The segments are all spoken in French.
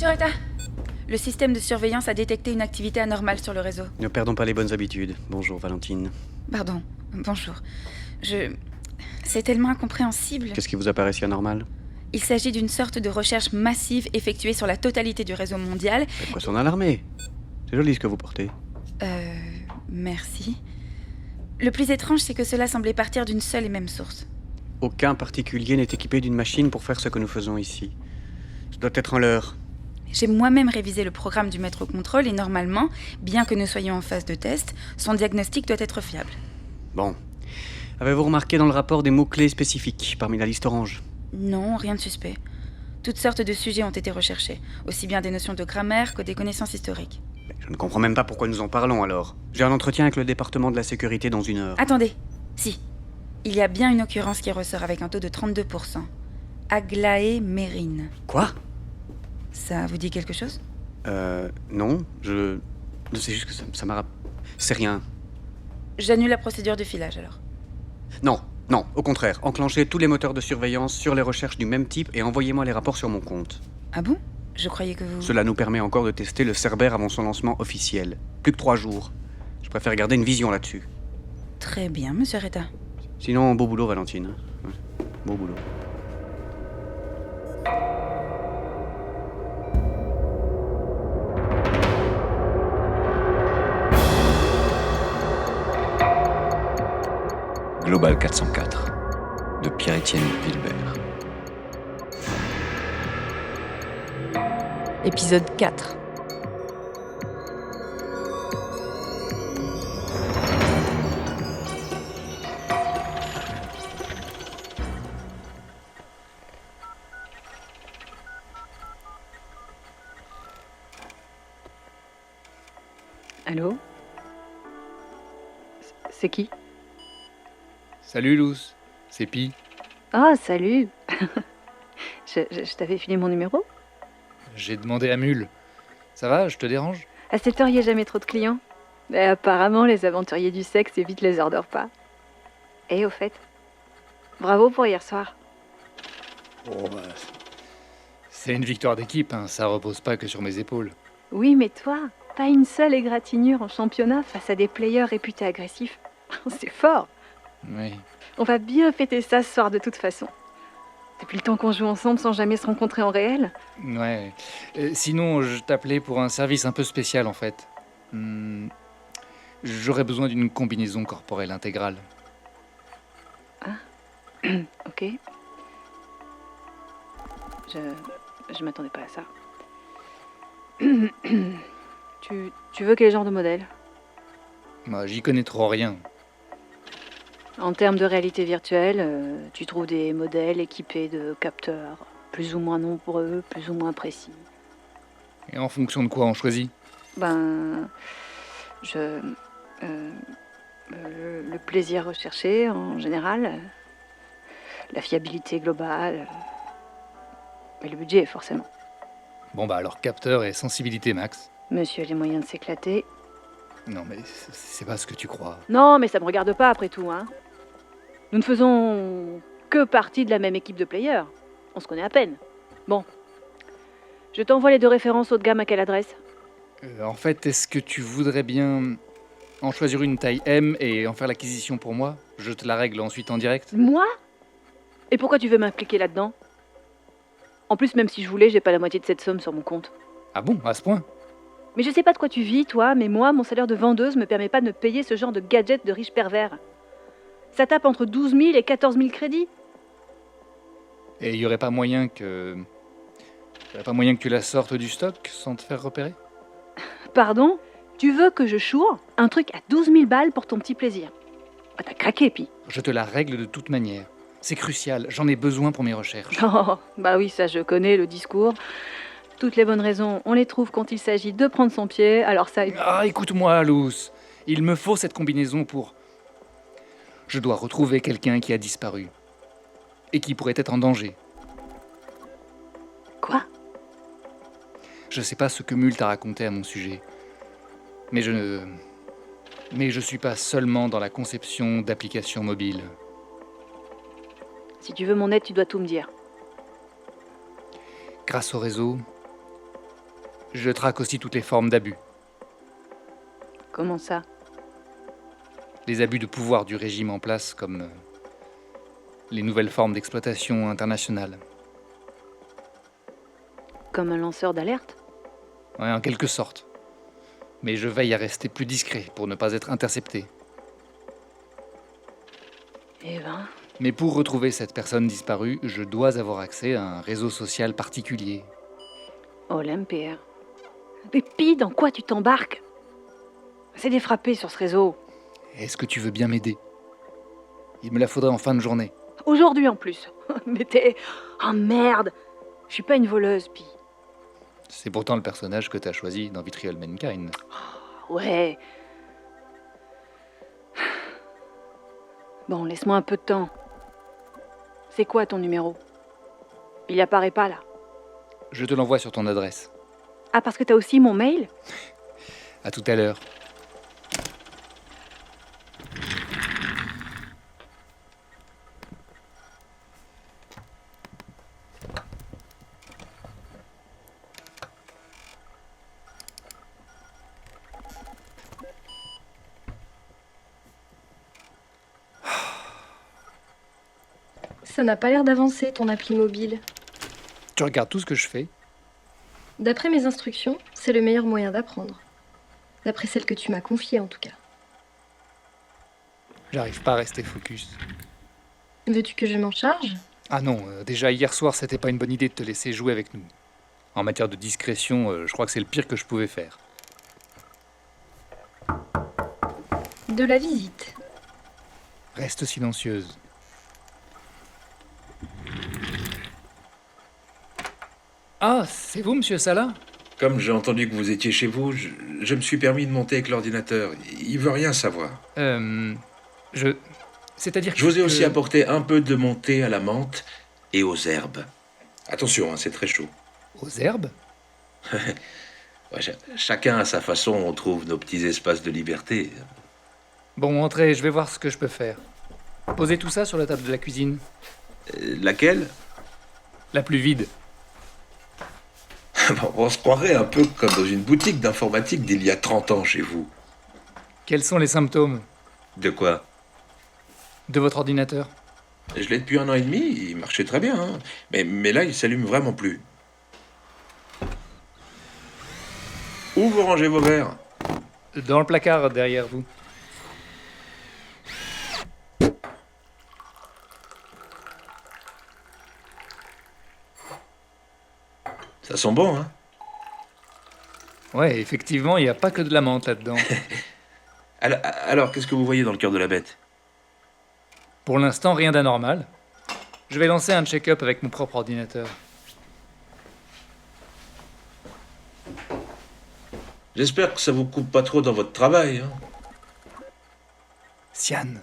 Monsieur Retta, le système de surveillance a détecté une activité anormale sur le réseau. Ne perdons pas les bonnes habitudes. Bonjour, Valentine. Pardon, bonjour. C'est tellement incompréhensible. Qu'est-ce qui vous apparaît si anormal? Il s'agit d'une sorte de recherche massive effectuée sur la totalité du réseau mondial. Faites quoi s'en alarmer? C'est joli ce que vous portez. Merci. Le plus étrange, c'est que cela semblait partir d'une seule et même source. Aucun particulier n'est équipé d'une machine pour faire ce que nous faisons ici. Ce doit être un leurre. J'ai moi-même révisé le programme du maître au contrôle et normalement, bien que nous soyons en phase de test, son diagnostic doit être fiable. Bon. Avez-vous remarqué dans le rapport des mots-clés spécifiques parmi la liste orange? Non, rien de suspect. Toutes sortes de sujets ont été recherchés, aussi bien des notions de grammaire que des connaissances historiques. Mais je ne comprends même pas pourquoi nous en parlons alors. J'ai un entretien avec le département de la sécurité dans 1 heure. Attendez, si. Il y a bien une occurrence qui ressort avec un taux de 32%. Aglaé Mérine. Quoi? Ça vous dit quelque chose? Non, c'est juste que ça m'a c'est rien. J'annule la procédure de filage alors. Non, au contraire. Enclenchez tous les moteurs de surveillance sur les recherches du même type et envoyez-moi les rapports sur mon compte. Ah bon? Je croyais que vous... Cela nous permet encore de tester le Cerbère avant son lancement officiel. Plus que 3 jours. Je préfère garder une vision là-dessus. Très bien, monsieur Retta. Sinon, beau boulot, Valentine. Ouais, beau boulot. Global 404 de Pierre-Étienne Wilbert. Épisode 4. Allô? C'est qui? Salut Luce, c'est Pi. Ah, salut. Je t'avais filé mon numéro? J'ai demandé à Mule. Ça va, je te dérange? À cette heure, il n'y a jamais trop de clients. Mais apparemment, les aventuriers du sexe évitent les heures de repas. Et au fait, bravo pour hier soir. Oh, bah, c'est une victoire d'équipe, hein. Ça repose pas que sur mes épaules. Oui, mais toi, pas une seule égratignure en championnat face à des players réputés agressifs. C'est fort. Oui. On va bien fêter ça ce soir de toute façon. Depuis le temps qu'on joue ensemble sans jamais se rencontrer en réel. Ouais. Sinon, je t'appelais pour un service un peu spécial en fait. J'aurais besoin d'une combinaison corporelle intégrale. Ok. Je m'attendais pas à ça. Tu veux quel genre de modèle? Moi, j'y connais trop rien. En termes de réalité virtuelle, tu trouves des modèles équipés de capteurs plus ou moins nombreux, plus ou moins précis. Et en fonction de quoi on choisit? Le plaisir recherché en général, la fiabilité globale, et le budget forcément. Bon bah alors capteur et sensibilité max. Monsieur a les moyens de s'éclater. Non mais c'est pas ce que tu crois. Non, mais ça me regarde pas après tout, hein. Nous ne faisons que partie de la même équipe de players. On se connaît à peine. Bon. Je t'envoie les 2 références haut de gamme à quelle adresse? En fait, est-ce que tu voudrais bien en choisir une taille M et en faire l'acquisition pour moi? Je te la règle ensuite en direct. Moi? Et pourquoi tu veux m'impliquer là-dedans? En plus, même si je voulais, j'ai pas la moitié de cette somme sur mon compte. Ah bon, à ce point? Mais je sais pas de quoi tu vis, toi, mais moi, mon salaire de vendeuse me permet pas de me payer ce genre de gadget de riches pervers. Ça tape entre 12 000 et 14 000 crédits. Et il y aurait pas moyen que tu la sortes du stock sans te faire repérer? Pardon? Tu veux que je choure un truc à 12 000 balles pour ton petit plaisir? Ah, t'as craqué, Pi. Je te la règle de toute manière. C'est crucial, j'en ai besoin pour mes recherches. Oh, bah oui, ça je connais le discours. Toutes les bonnes raisons, on les trouve quand il s'agit de prendre son pied, alors ça... Ah, écoute-moi, Luce. Il me faut cette combinaison pour... Je dois retrouver quelqu'un qui a disparu. Et qui pourrait être en danger. Quoi? Je sais pas ce que Mule t'a raconté à mon sujet. Mais je suis pas seulement dans la conception d'applications mobiles. Si tu veux mon aide, tu dois tout me dire. Grâce au réseau, Je traque aussi toutes les formes d'abus. Comment ça? Les abus de pouvoir du régime en place, comme les nouvelles formes d'exploitation internationale. Comme un lanceur d'alerte? Ouais, en quelque sorte. Mais je veille à rester plus discret pour ne pas être intercepté. Eh ben, Mais pour retrouver cette personne disparue, je dois avoir accès à un réseau social particulier. Olympière. Mais pis, dans quoi tu t'embarques? C'est des frappés sur ce réseau. Est-ce que tu veux bien m'aider? Il me la faudrait en fin de journée. Aujourd'hui en plus. Mais t'es... Oh merde! Je suis pas une voleuse, Pi. C'est pourtant le personnage que t'as choisi dans Vitriol Mankind. Ouais. Bon, laisse-moi un peu de temps. C'est quoi ton numéro? Il apparaît pas là. Je te l'envoie sur ton adresse. Ah, parce que t'as aussi mon mail? À tout à l'heure. Ça n'a pas l'air d'avancer, ton appli mobile. Tu regardes tout ce que je fais? D'après mes instructions, c'est le meilleur moyen d'apprendre. D'après celle que tu m'as confiée, en tout cas. J'arrive pas à rester focus. Veux-tu que je m'en charge? Ah non, déjà hier soir, c'était pas une bonne idée de te laisser jouer avec nous. En matière de discrétion, je crois que c'est le pire que je pouvais faire. De la visite. Reste silencieuse. Ah, c'est vous, monsieur Salah? Comme j'ai entendu que vous étiez chez vous, je me suis permis de monter avec l'ordinateur. Il veut rien savoir. C'est-à-dire que... Je vous ai aussi apporté un peu de mon thé à la menthe et aux herbes. Attention, hein, c'est très chaud. Aux herbes? Ouais, chacun à sa façon, on trouve nos petits espaces de liberté. Bon, entrez, je vais voir ce que je peux faire. Posez tout ça sur la table de la cuisine. Laquelle? La plus vide. Bon, on se croirait un peu comme dans une boutique d'informatique d'il y a 30 ans chez vous. Quels sont les symptômes De quoi? de votre ordinateur? Je l'ai depuis 1 an et demi, il marchait très bien. Hein. Mais là, il s'allume vraiment plus. Où vous rangez vos verres? Dans le placard derrière vous. Ça sent bon, hein? Ouais, effectivement, il n'y a pas que de la menthe là-dedans. Alors, qu'est-ce que vous voyez dans le cœur de la bête? Pour l'instant, rien d'anormal. Je vais lancer un check-up avec mon propre ordinateur. J'espère que ça vous coupe pas trop dans votre travail, hein? Sian,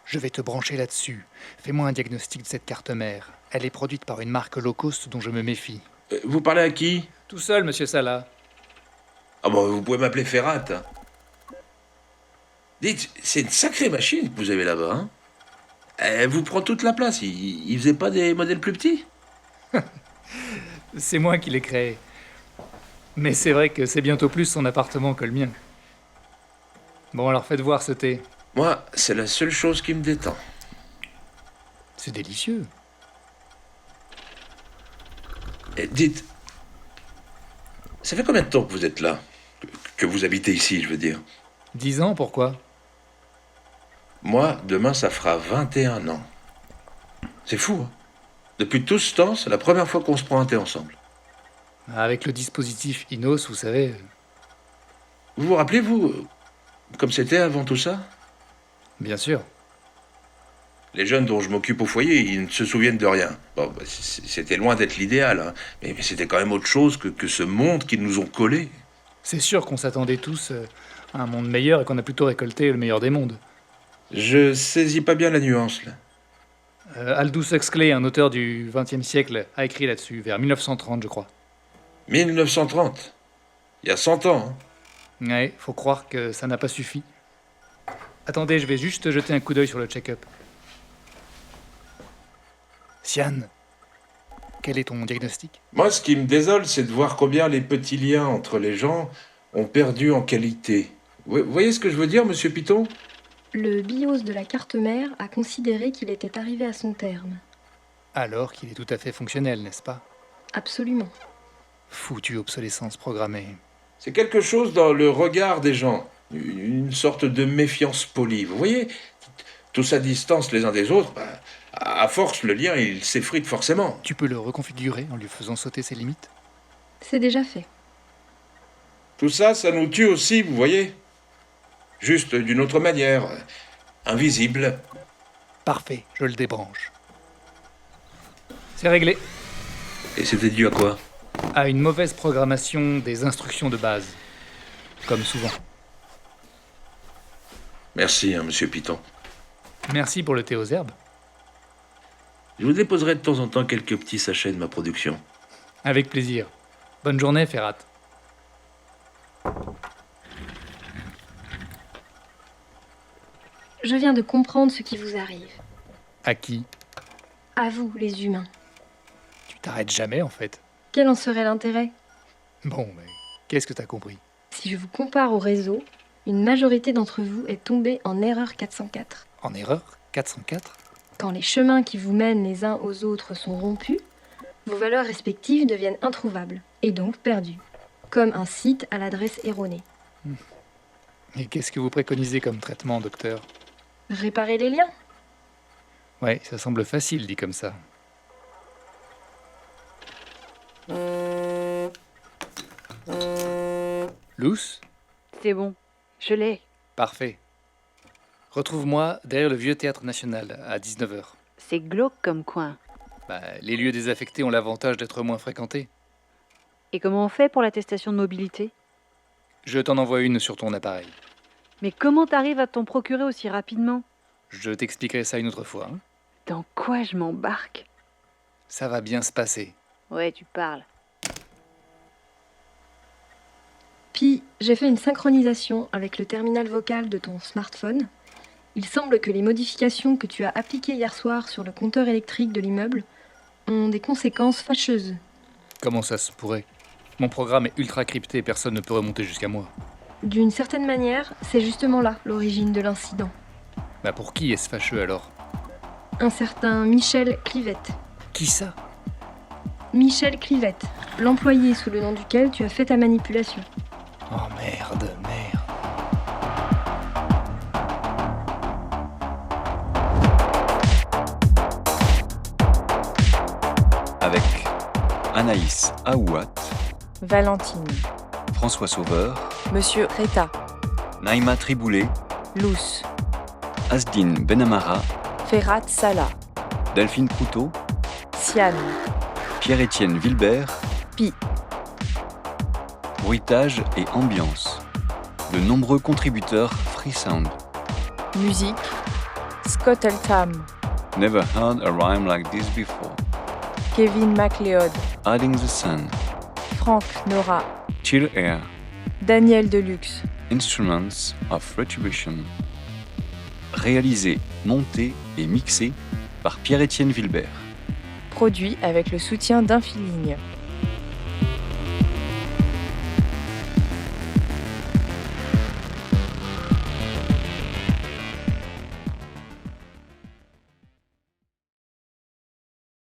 je vais te brancher là-dessus. Fais-moi un diagnostic de cette carte mère. Elle est produite par une marque low cost dont je me méfie. Vous parlez à qui? Tout seul, monsieur Salah. Ah bon, vous pouvez m'appeler Ferrat, hein. Dites, c'est une sacrée machine que vous avez là-bas, hein? Elle vous prend toute la place. Il faisait pas des modèles plus petits? C'est moi qui l'ai créé. Mais c'est vrai que c'est bientôt plus son appartement que le mien. Bon, alors faites voir ce thé. Moi, c'est la seule chose qui me détend. C'est délicieux. Et dites, ça fait combien de temps que vous êtes là? Que vous habitez ici, je veux dire. 10 ans, pourquoi? Moi, demain, ça fera 21 ans. C'est fou, hein? Depuis tout ce temps, c'est la première fois qu'on se prend un thé ensemble. Avec le dispositif Inos, vous savez... Vous vous rappelez, vous, comme c'était avant tout ça? Bien sûr. Les jeunes dont je m'occupe au foyer, ils ne se souviennent de rien. Bon, bah, c'était loin d'être l'idéal, hein. Mais c'était quand même autre chose que ce monde qu'ils nous ont collé. C'est sûr qu'on s'attendait tous à un monde meilleur et qu'on a plutôt récolté le meilleur des mondes. Je saisis pas bien la nuance, là. Aldous Huxley, un auteur du XXe siècle, a écrit là-dessus, vers 1930, je crois. 1930. Il y a 100 ans, hein. Ouais, faut croire que ça n'a pas suffi. Attendez, je vais juste jeter un coup d'œil sur le check-up. Sian, quel est ton diagnostic? Moi, ce qui me désole, c'est de voir combien les petits liens entre les gens ont perdu en qualité. Vous voyez ce que je veux dire, monsieur Piton? Le BIOS de la carte mère a considéré qu'il était arrivé à son terme. Alors qu'il est tout à fait fonctionnel, n'est-ce pas? Absolument. Foutue obsolescence programmée. C'est quelque chose dans le regard des gens. Une sorte de méfiance polie. Vous voyez, tous à distance les uns des autres, à force, le lien, il s'effrite forcément. Tu peux le reconfigurer en lui faisant sauter ses limites? C'est déjà fait. Tout ça, ça nous tue aussi, vous voyez. Juste d'une autre manière, invisible. Parfait, je le débranche. C'est réglé. Et c'était dû à quoi? À une mauvaise programmation des instructions de base. Comme souvent. Merci, monsieur Piton. Merci pour le thé aux herbes. Je vous déposerai de temps en temps quelques petits sachets de ma production. Avec plaisir. Bonne journée, Ferrat. Je viens de comprendre ce qui vous arrive. À qui? À vous, les humains. Tu t'arrêtes jamais, en fait. Quel en serait l'intérêt? Bon, mais qu'est-ce que t'as compris? Si je vous compare au réseau, une majorité d'entre vous est tombée en erreur 404. En erreur? 404? Quand les chemins qui vous mènent les uns aux autres sont rompus, vos valeurs respectives deviennent introuvables, et donc perdues, comme un site à l'adresse erronée. Et qu'est-ce que vous préconisez comme traitement, docteur? Réparer les liens? Ouais, ça semble facile, dit comme ça. Luce? C'est bon, je l'ai. Parfait. Retrouve-moi derrière le vieux théâtre national, à 19h. C'est glauque comme coin. Les lieux désaffectés ont l'avantage d'être moins fréquentés. Et comment on fait pour l'attestation de mobilité? Je t'en envoie une sur ton appareil. Mais comment t'arrives à t'en procurer aussi rapidement? Je t'expliquerai ça une autre fois. Hein. Dans quoi je m'embarque? Ça va bien se passer. Ouais, tu parles. Puis, j'ai fait une synchronisation avec le terminal vocal de ton smartphone. Il semble que les modifications que tu as appliquées hier soir sur le compteur électrique de l'immeuble ont des conséquences fâcheuses. Comment ça se pourrait? Mon programme est ultra crypté, personne ne peut remonter jusqu'à moi. D'une certaine manière, c'est justement là l'origine de l'incident. Pour qui est-ce fâcheux alors? Un certain Michel Clivette. Qui ça? Michel Clivette, l'employé sous le nom duquel tu as fait ta manipulation. Oh merde. Avec Anaïs Aouat, Valentine, François Sauveur, Monsieur Reta, Naïma Triboulet, Luce, Asdine Benamara, Ferrat Salah, Delphine Proutot, Siane, Pierre-Étienne Wilbert, Pi. Bruitage et ambiance. De nombreux contributeurs Freesound. Musique, Scott Eltham, Never heard a rhyme like this before. Kevin MacLeod, Adding the Sun. Franck Nora, Chill Air. Daniel Deluxe. Instruments of Retribution. Réalisé, monté et mixé par Pierre-Étienne Wilbert. Produit avec le soutien d'Infiligne.